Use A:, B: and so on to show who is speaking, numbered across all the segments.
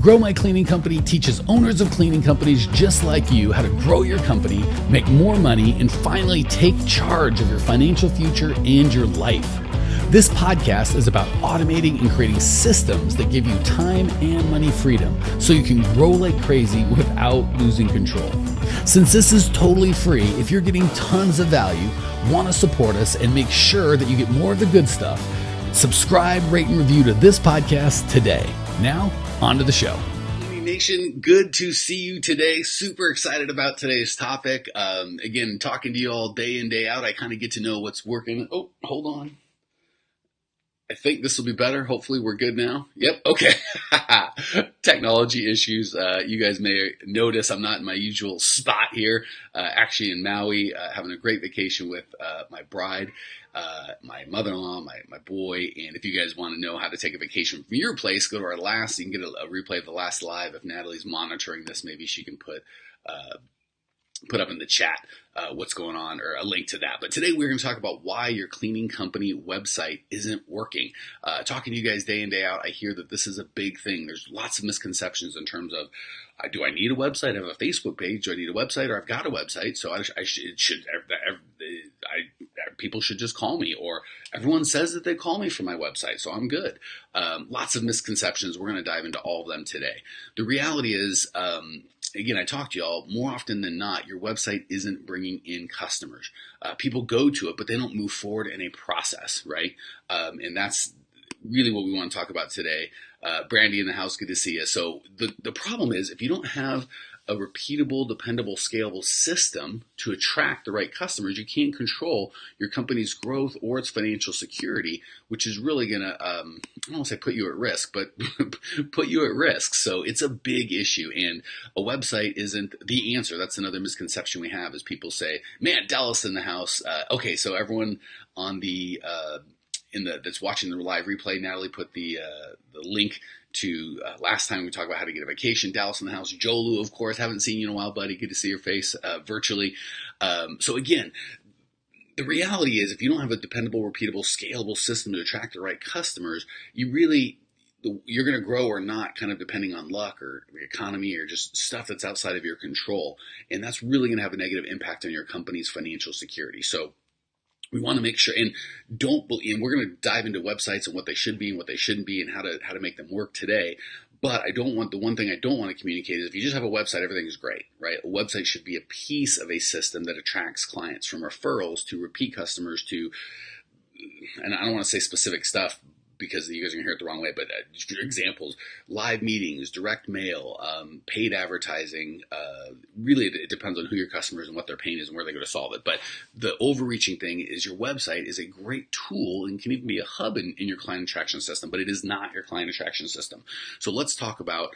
A: Grow My Cleaning Company teaches owners of cleaning companies just like you how to grow your company, make more money, and finally take charge of your financial future and your life. This podcast is about automating and creating systems that give you time and money freedom so you can grow like crazy without losing control. Since this is totally free, if you're getting tons of value, want to support us, and make sure that you get more of the good stuff, subscribe, rate, and review to this podcast today. Now, on to the show. Nation, good to see you today. Super excited about today's topic. Again, talking to you all day in, day out, I kind of get to know what's working. Oh, hold on. I think this will be better. Hopefully we're good now. Yep. Okay. Technology issues. You guys may notice I'm not in my usual spot here. Actually in Maui, having a great vacation with my bride, my mother-in-law, my boy. And if you guys want to know how to take a vacation from your place, go to our last. You can get a replay of the last live. If Natalie's monitoring this, maybe she can put up in the chat what's going on, or a link to that. But today we're going to talk about why your cleaning company website isn't working. Talking to you guys day in, day out, I hear that this is a big thing. There's lots of misconceptions in terms of, do I need a website? I have a Facebook page. Do I need a website? Or I've got a website, so people should just call me, or everyone says that they call me for my website, so I'm good. Lots of misconceptions. We're going to dive into all of them today. The reality is, again, I talk to y'all, more often than not, your website isn't bringing in customers. People go to it, but they don't move forward in a process, right? And that's really what we want to talk about today. Brandy in the house, good to see you. So the problem is, if you don't have a repeatable, dependable, scalable system to attract the right customers, you can't control your company's growth or its financial security, which is really going to, I don't want to say put you at risk, but put you at risk. So it's a big issue, and a website isn't the answer. That's another misconception we have, is people say, man, Dallas in the house. Okay, so everyone on the that's watching the live replay, Natalie put the link to last time we talked about how to get a vacation. Dallas in the house. Jolu, of course, haven't seen you in a while, buddy. Good to see your face virtually. So again, the reality is, if you don't have a dependable, repeatable, scalable system to attract the right customers, you're going to grow or not, kind of depending on luck or the economy or just stuff that's outside of your control. And that's really going to have a negative impact on your company's financial security. So we want to make sure, and we're going to dive into websites and what they should be and what they shouldn't be and how to make them work today. But the one thing I don't want to communicate is, if you just have a website, everything is great, right? A website should be a piece of a system that attracts clients, from referrals to repeat customers to, and I don't want to say specific stuff because you guys are going to hear it the wrong way, but examples: live meetings, direct mail, paid advertising. Really, it depends on who your customer is and what their pain is and where they go to solve it. But the overreaching thing is, your website is a great tool and can even be a hub in your client attraction system, but it is not your client attraction system. So let's talk about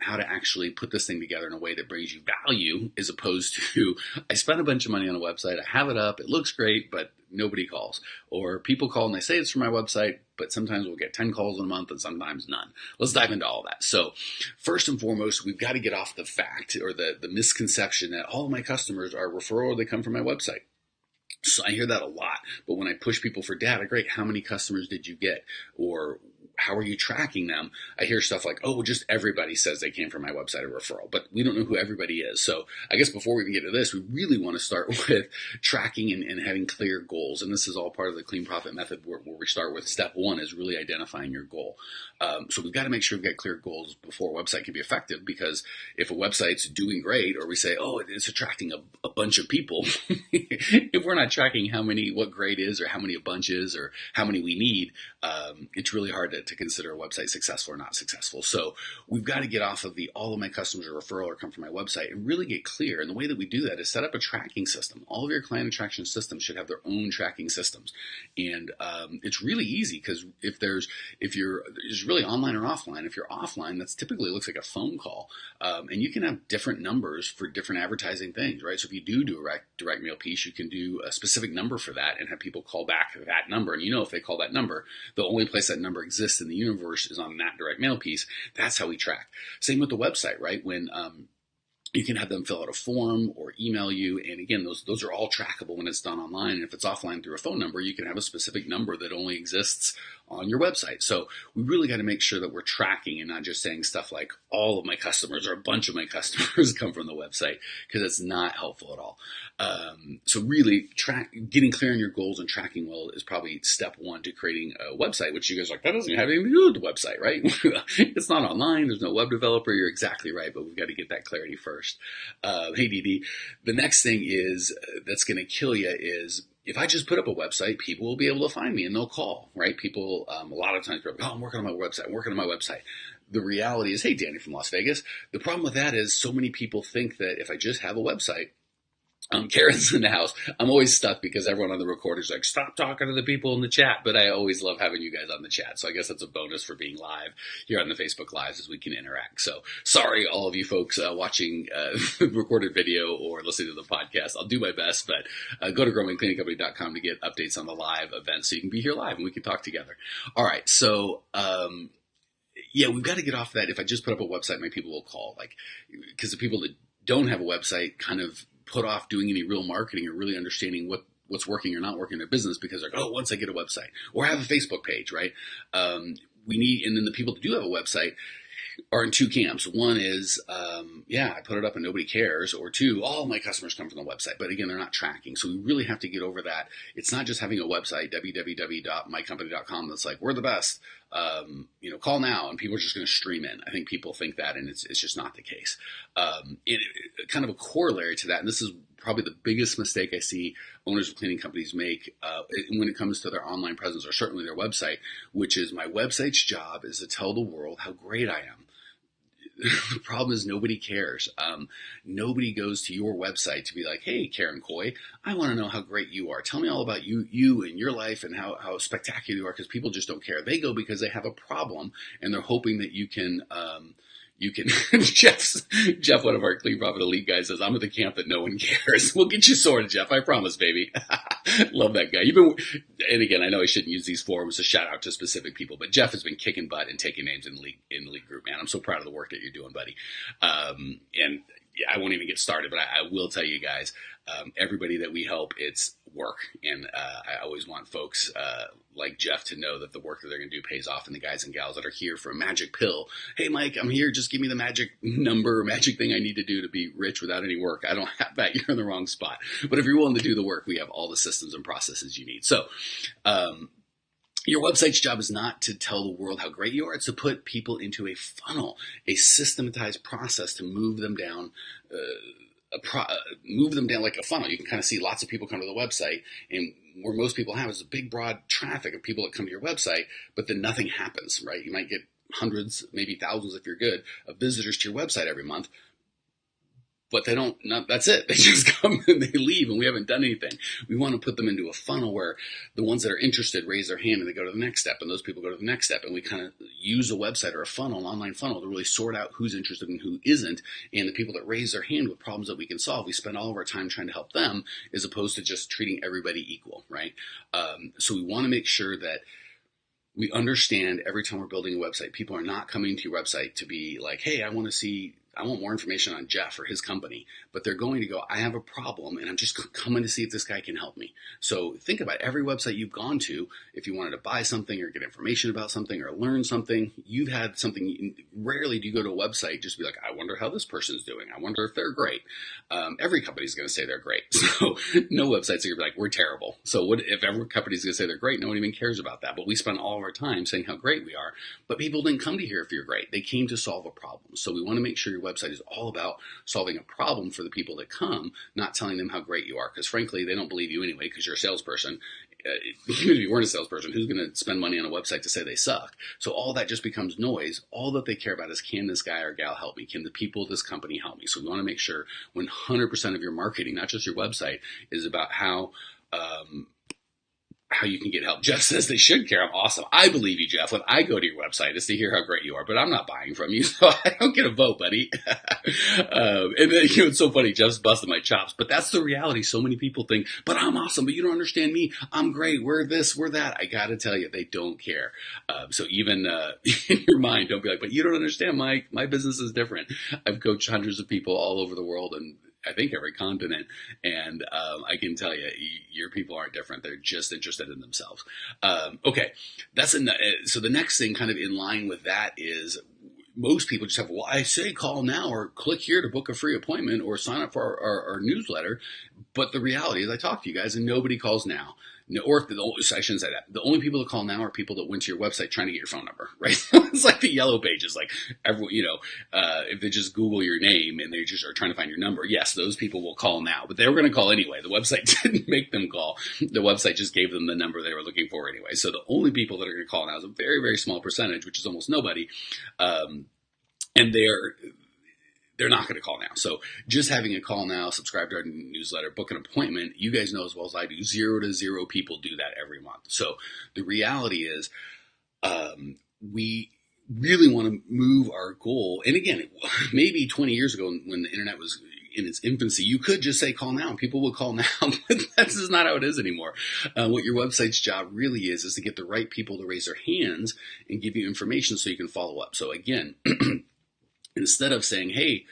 A: how to actually put this thing together in a way that brings you value, as opposed to, I spent a bunch of money on a website, I have it up, it looks great, but nobody calls. Or people call and they say it's for my website, but sometimes we'll get 10 calls in a month and sometimes none. Let's dive into all that. So first and foremost, we've got to get off the fact, or the misconception, that all of my customers are referral, or they come from my website. So I hear that a lot, but when I push people for data, great, how many customers did you get? Or how are you tracking them? I hear stuff like, oh, well, just everybody says they came from my website or referral, but we don't know who everybody is. So I guess before we even get to this, we really want to start with tracking and having clear goals. And this is all part of the Clean Profit Method, where we start with step one is really identifying your goal. So we've got to make sure we've got clear goals before a website can be effective, because if a website's doing great, or we say, oh, it's attracting a bunch of people, if we're not tracking what grade is, or how many a bunch is, or how many we need, it's really hard to consider a website successful or not successful. So we've got to get off of all of my customers are referral or come from my website, and really get clear. And the way that we do that is set up a tracking system. All of your client attraction systems should have their own tracking systems. And it's really easy, because if you're really online or offline. If you're offline, that's typically looks like a phone call. And you can have different numbers for different advertising things, right? So if you do a direct mail piece, you can do a specific number for that and have people call back that number. And if they call that number, the only place that number exists in the universe is on that direct mail piece. That's how we track. Same with the website, right? When You can have them fill out a form or email you. And again, those are all trackable when it's done online. And if it's offline through a phone number, you can have a specific number that only exists on your website. So we really got to make sure that we're tracking and not just saying stuff like all of my customers or a bunch of my customers come from the website, because it's not helpful at all. So really getting clear on your goals and tracking well is probably step one to creating a website, which you guys are like, that doesn't have anything to do with the website, right? It's not online. There's no web developer. You're exactly right. But we've got to get that clarity first. Hey, Dee, the next thing is that's going to kill you is if I just put up a website, people will be able to find me and they'll call, right? People, a lot of times, people are like, oh, I'm working on my website. I'm working on my website. The reality is, hey, Danny from Las Vegas. The problem with that is so many people think that if I just have a website, Karen's in the house. I'm always stuck because everyone on the recorder is like, stop talking to the people in the chat. But I always love having you guys on the chat. So I guess that's a bonus for being live here on the Facebook Lives as we can interact. So sorry, all of you folks watching recorded video or listening to the podcast. I'll do my best, but go to growingcleaningcompany.com to get updates on the live events so you can be here live and we can talk together. All right. So, yeah, we've got to get off that. If I just put up a website, my people will call, like, because the people that don't have a website kind of put off doing any real marketing or really understanding what's working or not working in their business because they're like, oh, once I get a website or have a Facebook page, right? We need, and then the people that do have a website are in two camps. One is, yeah, I put it up and nobody cares. Or two, all my customers come from the website. But again, they're not tracking. So we really have to get over that. It's not just having a website, www.mycompany.com, that's like, we're the best. Call now and people are just going to stream in. I think people think that, and it's just not the case. Kind of a corollary to that, and this is probably the biggest mistake I see owners of cleaning companies make when it comes to their online presence or certainly their website, which is my website's job is to tell the world how great I am. The problem is nobody cares. Nobody goes to your website to be like, hey, Karen Coy, I want to know how great you are. Tell me all about you and your life and how spectacular you are, because people just don't care. They go because they have a problem and they're hoping that you can Jeff, one of our Clean Profit Elite guys, says, I'm at the camp that no one cares. We'll get you sorted, Jeff. I promise, baby. Love that guy. And again, I know I shouldn't use these forums to shout out to specific people, but Jeff has been kicking butt and taking names in the league group, man. I'm so proud of the work that you're doing, buddy. And yeah, I won't even get started, but I will tell you guys, everybody that we help, it's work. And I always want folks like Jeff to know that the work that they're going to do pays off. And the guys and gals that are here for a magic pill, hey, Mike, I'm here. Just give me the magic number, magic thing I need to do to be rich without any work. I don't have that. You're in the wrong spot. But if you're willing to do the work, we have all the systems and processes you need. So, your website's job is not to tell the world how great you are. It's to put people into a funnel, a systematized process to move them down, like a funnel. You can kind of see lots of people come to the website, and where most people have is a big, broad traffic of people that come to your website, but then nothing happens, right? You might get hundreds, maybe thousands if you're good, of visitors to your website every month. But that's it. They just come and they leave and we haven't done anything. We want to put them into a funnel where the ones that are interested raise their hand and they go to the next step, and those people go to the next step. And we kind of use a website or a funnel, an online funnel, to really sort out who's interested and who isn't. And the people that raise their hand with problems that we can solve, we spend all of our time trying to help them as opposed to just treating everybody equal, right? So we want to make sure that we understand every time we're building a website, people are not coming to your website to be like, hey, I want more information on Jeff or his company, but they're going to go, I have a problem and I'm just coming to see if this guy can help me. So think about every website you've gone to. If you wanted to buy something or get information about something or learn something, you've had something. Rarely do you go to a website just be like, I wonder how this person's doing. I wonder if they're great. Every company's going to say they're great. So no websites are going to be like, we're terrible. So if every company's going to say they're great, no one even cares about that. But we spend all of our time saying how great we are. But people didn't come to hear if you're great. They came to solve a problem. So we want to make sure your website is all about solving a problem for the people that come, not telling them how great you are. Because frankly, they don't believe you anyway because you're a salesperson. Even if you weren't a salesperson, who's going to spend money on a website to say they suck? So all that just becomes noise. All that they care about is, can this guy or gal help me? Can the people of this company help me? So we want to make sure 100% of your marketing, not just your website, is about how how you can get help. Jeff says they should care. I'm awesome. I believe you, Jeff. When I go to your website, it's to hear how great you are, but I'm not buying from you, so I don't get a vote, buddy. And then, it's so funny. Jeff's busting my chops, but that's the reality. So many people think, but I'm awesome, but you don't understand me. I'm great. We're this, we're that. I got to tell you, they don't care. So even in your mind, don't be like, but you don't understand. My business is different. I've coached hundreds of people all over the world, and I think every continent, and I can tell you, your people aren't different. They're just interested in themselves. Okay, so the next thing, kind of in line with that, is most people just have, well, I say call now or click here to book a free appointment or sign up for our newsletter. But the reality is, I talk to you guys, and nobody calls now. No, or I shouldn't say that. The only people that call now are people that went to your website trying to get your phone number, right? It's like the yellow pages. Like everyone, if they just Google your name and they just are trying to find your number, yes, those people will call now. But they were going to call anyway. The website didn't make them call. The website just gave them the number they were looking for anyway. So the only people that are going to call now is a very, very small percentage, which is almost nobody. And they're not going to call now. So just having a call now, subscribe to our newsletter, book an appointment, you guys know as well as I do, 0 to 0 people do that every month. So the reality is, we really want to move our goal. And again, maybe 20 years ago when the internet was in its infancy, you could just say call now and people would call now, but that's just not how it is anymore. What your website's job really is to get the right people to raise their hands and give you information so you can follow up. So again, instead of saying, hey,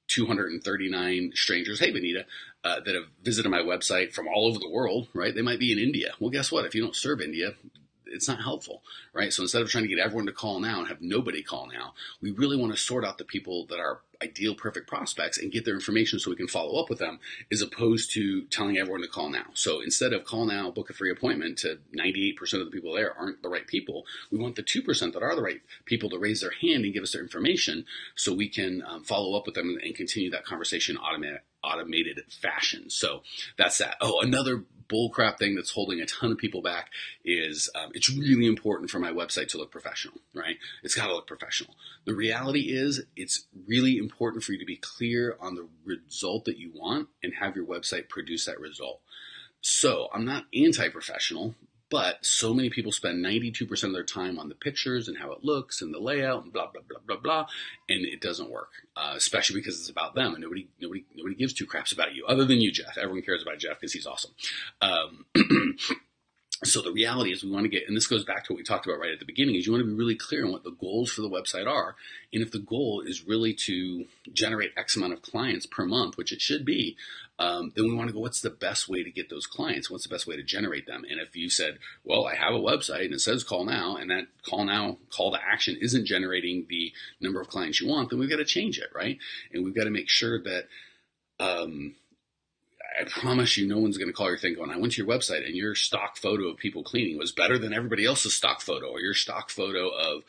A: 239 strangers, hey, Benita, that have visited my website from all over the world, right? They might be in India. Well, guess what? If you don't serve India, it's not helpful, right? So instead of trying to get everyone to call now and have nobody call now, we really want to sort out the people that are ideal, perfect prospects and get their information so we can follow up with them, as opposed to telling everyone to call now. So instead of call now, book a free appointment to 98% of the people there aren't the right people, we want the 2% that are the right people to raise their hand and give us their information so we can follow up with them and continue that conversation automated fashion. So that's that. Oh, another bullcrap thing that's holding a ton of people back is it's really important for my website to look professional, right? It's got to look professional. The reality is it's really important for you to be clear on the result that you want and have your website produce that result. So I'm not anti-professional, but so many people spend 92% of their time on the pictures and how it looks and the layout and blah, blah, blah, blah, blah. And it doesn't work, especially because it's about them and nobody gives two craps about you other than you, Jeff. Everyone cares about Jeff because he's awesome. So the reality is we want to get, and this goes back to what we talked about right at the beginning, is you want to be really clear on what the goals for the website are. And if the goal is really to generate X amount of clients per month, which it should be, then we want to go, what's the best way to get those clients? What's the best way to generate them? And if you said, well, I have a website and it says call now, and that call to action isn't generating the number of clients you want, then we've got to change it, right? And we've got to make sure that, I promise you, no one's going to call your thing going, I went to your website and your stock photo of people cleaning was better than everybody else's stock photo, or your stock photo of,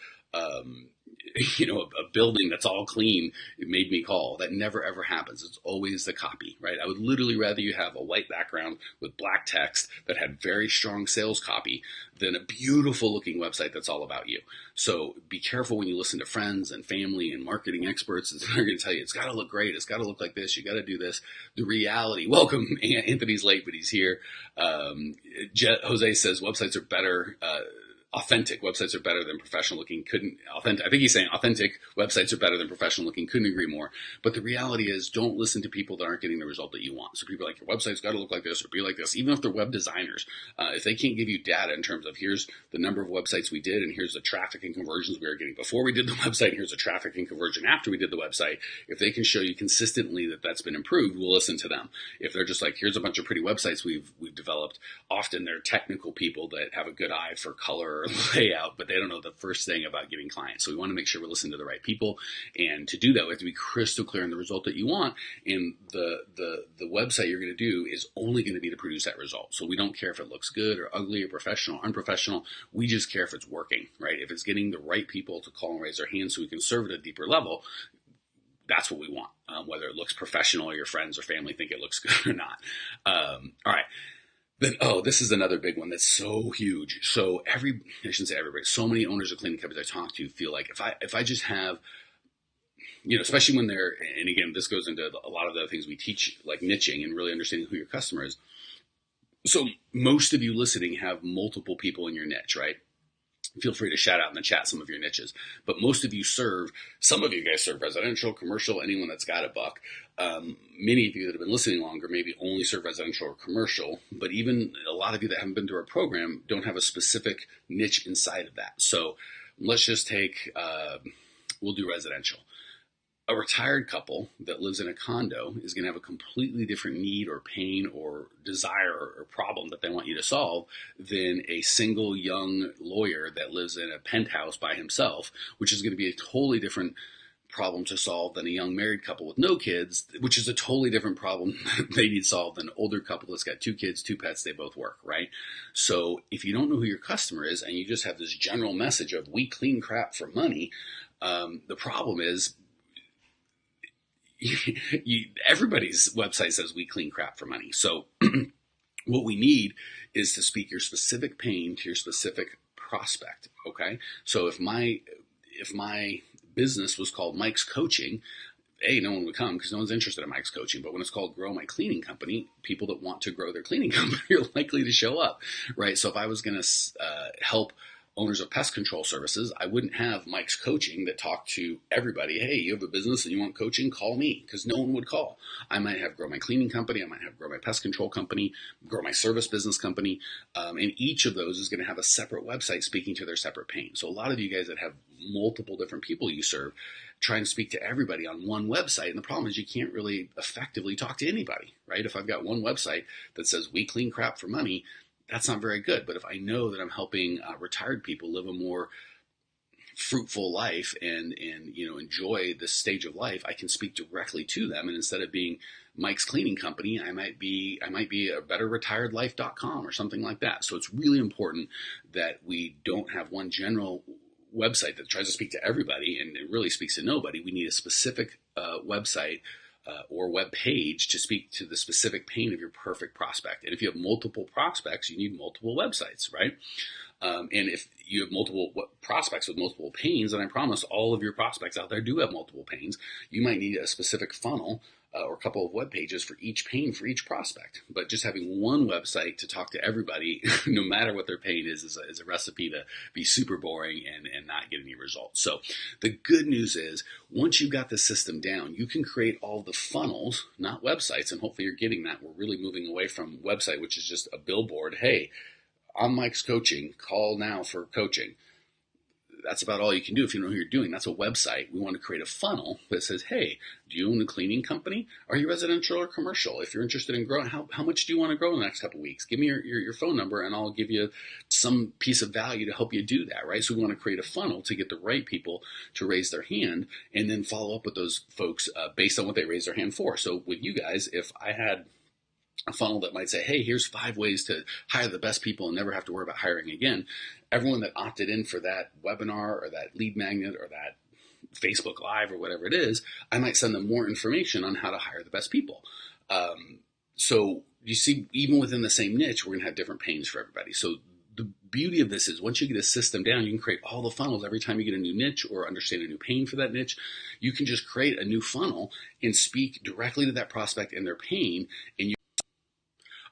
A: a building that's all clean. It made me call. That never, ever happens. It's always the copy, right? I would literally rather you have a white background with black text that had very strong sales copy than a beautiful looking website that's all about you. So be careful when you listen to friends and family and marketing experts. They're going to tell you, it's got to look great. It's got to look like this. You got to do this. The reality, welcome. Anthony's late, but he's here. Jose says websites are better. Authentic websites are better than professional looking. I think he's saying authentic websites are better than professional looking. Couldn't agree more. But the reality is, don't listen to people that aren't getting the result that you want. So people are like, your website's got to look like this or be like this. Even if they're web designers, if they can't give you data in terms of here's the number of websites we did and here's the traffic and conversions we were getting before we did the website, and here's the traffic and conversion after we did the website. If they can show you consistently that that's been improved, we'll listen to them. If they're just like, here's a bunch of pretty websites we've developed, often they're technical people that have a good eye for color or layout, but they don't know the first thing about getting clients. So we want to make sure we're listening to the right people. And to do that, we have to be crystal clear on the result that you want. And the website you're going to do is only going to be to produce that result. So we don't care if it looks good or ugly or professional or unprofessional. We just care if it's working, right? If it's getting the right people to call and raise their hands so we can serve at a deeper level, that's what we want, whether it looks professional or your friends or family think it looks good or not. All right. Then, this is another big one that's so huge. So I shouldn't say everybody, so many owners of cleaning companies I talk to feel like if I just have, especially when they're, and again, this goes into a lot of the things we teach, like niching and really understanding who your customer is. So most of you listening have multiple people in your niche, right? Feel free to shout out in the chat some of your niches. But most of you serve, some of you guys serve residential, commercial, anyone that's got a buck. Many of you that have been listening longer maybe only serve residential or commercial, but even a lot of you that haven't been through our program don't have a specific niche inside of that. So let's just take, we'll do residential. A retired couple that lives in a condo is going to have a completely different need or pain or desire or problem that they want you to solve than a single young lawyer that lives in a penthouse by himself, which is going to be a totally different problem to solve than a young married couple with no kids, which is a totally different problem they need solved than an older couple that's got 2 kids, 2 pets, they both work, right? So if you don't know who your customer is and you just have this general message of we clean crap for money, the problem is everybody's website says we clean crap for money. So what we need is to speak your specific pain to your specific prospect. Okay. So if my business was called Mike's Coaching, no one would come because no one's interested in Mike's Coaching. But when it's called Grow My Cleaning Company, people that want to grow their cleaning company are likely to show up, right? So if I was going to help owners of pest control services, I wouldn't have Mike's Coaching that talked to everybody. Hey, you have a business and you want coaching? Call me, because no one would call. I might have Grow My Cleaning Company. I might have Grow My Pest Control Company, Grow My Service Business Company. And each of those is going to have a separate website speaking to their separate pain. So a lot of you guys that have multiple different people you serve, try and speak to everybody on one website. And the problem is you can't really effectively talk to anybody, right? If I've got one website that says we clean crap for money, that's not very good. But if I know that I'm helping retired people live a more fruitful life and enjoy this stage of life, I can speak directly to them. And instead of being Mike's Cleaning Company, I might be a betterretiredlife.com or something like that. So it's really important that we don't have one general website that tries to speak to everybody and it really speaks to nobody. We need a specific website or web page to speak to the specific pain of your perfect prospect. And if you have multiple prospects, you need multiple websites, right? And if you have multiple prospects with multiple pains, and I promise all of your prospects out there do have multiple pains, you might need a specific funnel or a couple of web pages for each pain for each prospect. But just having one website to talk to everybody, no matter what their pain is a recipe to be super boring and not get any results. So the good news is once you've got the system down, you can create all the funnels, not websites. And hopefully you're getting that. We're really moving away from website, which is just a billboard. Hey, I'm Mike's Coaching. Call now for coaching. That's about all you can do if you know who you're doing. That's a website. We want to create a funnel that says, hey, do you own a cleaning company? Are you residential or commercial? If you're interested in growing, how much do you want to grow in the next couple of weeks? Give me your phone number and I'll give you some piece of value to help you do that, right? So we want to create a funnel to get the right people to raise their hand and then follow up with those folks based on what they raised their hand for. So with you guys, if I had a funnel that might say, hey, here's 5 ways to hire the best people and never have to worry about hiring again. Everyone that opted in for that webinar or that lead magnet or that Facebook Live or whatever it is, I might send them more information on how to hire the best people. So you see, even within the same niche, we're going to have different pains for everybody. So the beauty of this is once you get a system down, you can create all the funnels every time you get a new niche or understand a new pain for that niche. You can just create a new funnel and speak directly to that prospect and their pain. And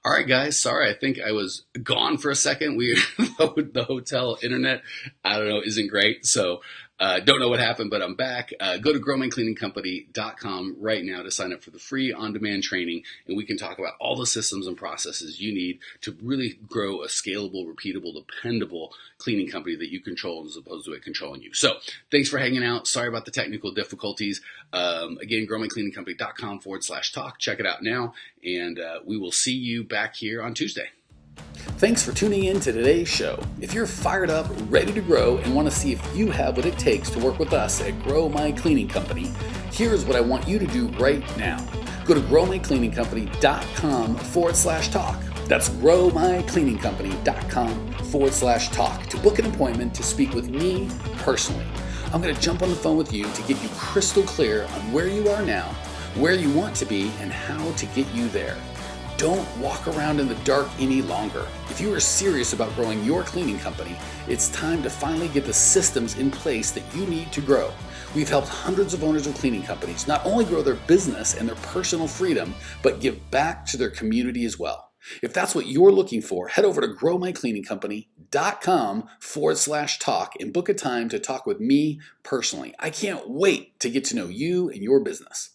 A: all right, guys. Sorry, I think I was gone for a second. The hotel internet, I don't know, isn't great. So don't know what happened, but I'm back. Go to growmycleaningcompany.com right now to sign up for the free on-demand training, and we can talk about all the systems and processes you need to really grow a scalable, repeatable, dependable cleaning company that you control as opposed to it controlling you. So thanks for hanging out. Sorry about the technical difficulties. Again, growmycleaningcompany.com/talk. Check it out now, and we will see you back here on Tuesday. Thanks for tuning in to today's show. If you're fired up, ready to grow, and want to see if you have what it takes to work with us at Grow My Cleaning Company, here's what I want you to do right now. Go to growmycleaningcompany.com/talk. That's growmycleaningcompany.com/talk to book an appointment to speak with me personally. I'm going to jump on the phone with you to get you crystal clear on where you are now, where you want to be, and how to get you there. Don't walk around in the dark any longer. If you are serious about growing your cleaning company, it's time to finally get the systems in place that you need to grow. We've helped hundreds of owners of cleaning companies not only grow their business and their personal freedom, but give back to their community as well. If that's what you're looking for, head over to growmycleaningcompany.com/talk and book a time to talk with me personally. I can't wait to get to know you and your business.